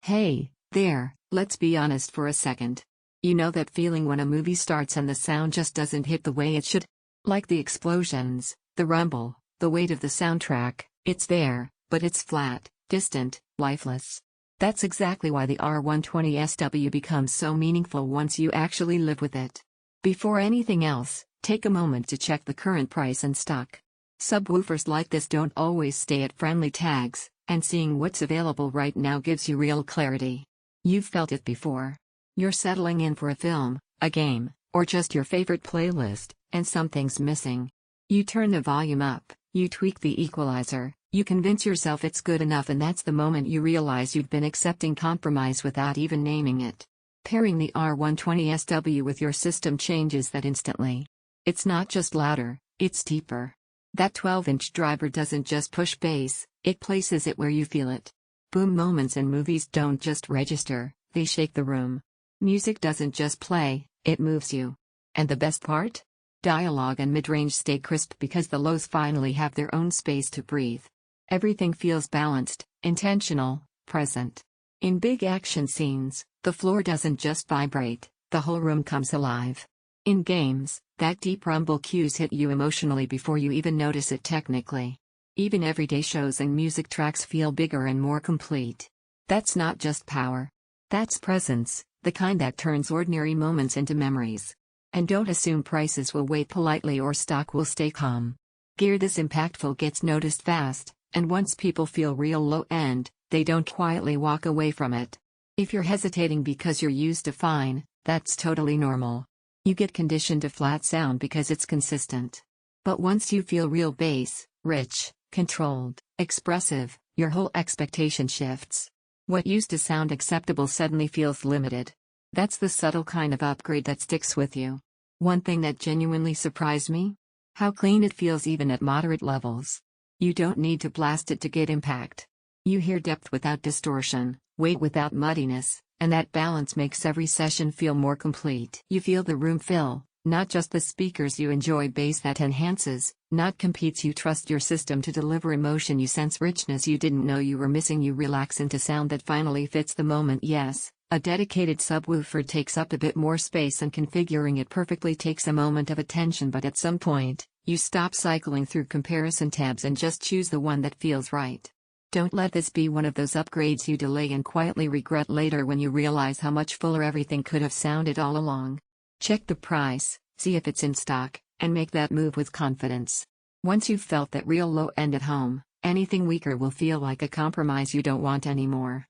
Hey, there, let's be honest for a second. You know that feeling when a movie starts and the sound just doesn't hit the way it should? Like the explosions, the rumble, the weight of the soundtrack, it's there, but it's flat, distant, lifeless. That's exactly why the R-120SW becomes so meaningful once you actually live with it. Before anything else, take a moment to check the current price and stock. Subwoofers like this don't always stay at friendly tags, and seeing what's available right now gives you real clarity. You've felt it before. You're settling in for a film, a game, or just your favorite playlist, and something's missing. You turn the volume up, you tweak the equalizer, you convince yourself it's good enough, and that's the moment you realize you've been accepting compromise without even naming it. Pairing the R-120SW with your system changes that instantly. It's not just louder, it's deeper. That 12-inch driver doesn't just push bass, it places it where you feel it. Boom moments in movies don't just register, they shake the room. Music doesn't just play, it moves you. And the best part? Dialogue and mid-range stay crisp because the lows finally have their own space to breathe. Everything feels balanced, intentional, present. In big action scenes, the floor doesn't just vibrate, the whole room comes alive. In games, that deep rumble cues hit you emotionally before you even notice it technically. Even everyday shows and music tracks feel bigger and more complete. That's not just power. That's presence, the kind that turns ordinary moments into memories. And don't assume prices will wait politely or stock will stay calm. Gear this impactful gets noticed fast, and once people feel real low-end, they don't quietly walk away from it. If you're hesitating because you're used to fine, that's totally normal. You get conditioned to flat sound because it's consistent. But once you feel real bass, rich, controlled, expressive, your whole expectation shifts. What used to sound acceptable suddenly feels limited. That's the subtle kind of upgrade that sticks with you. One thing that genuinely surprised me? How clean it feels even at moderate levels. You don't need to blast it to get impact. You hear depth without distortion, weight without muddiness, and that balance makes every session feel more complete. You feel the room fill, not just the speakers. You enjoy bass that enhances, not competes. You trust your system to deliver emotion. You sense richness you didn't know you were missing. You relax into sound that finally fits the moment. Yes, a dedicated subwoofer takes up a bit more space, and configuring it perfectly takes a moment of attention, but at some point, you stop cycling through comparison tabs and just choose the one that feels right. Don't let this be one of those upgrades you delay and quietly regret later when you realize how much fuller everything could have sounded all along. Check the price, see if it's in stock, and make that move with confidence. Once you've felt that real low end at home, anything weaker will feel like a compromise you don't want anymore.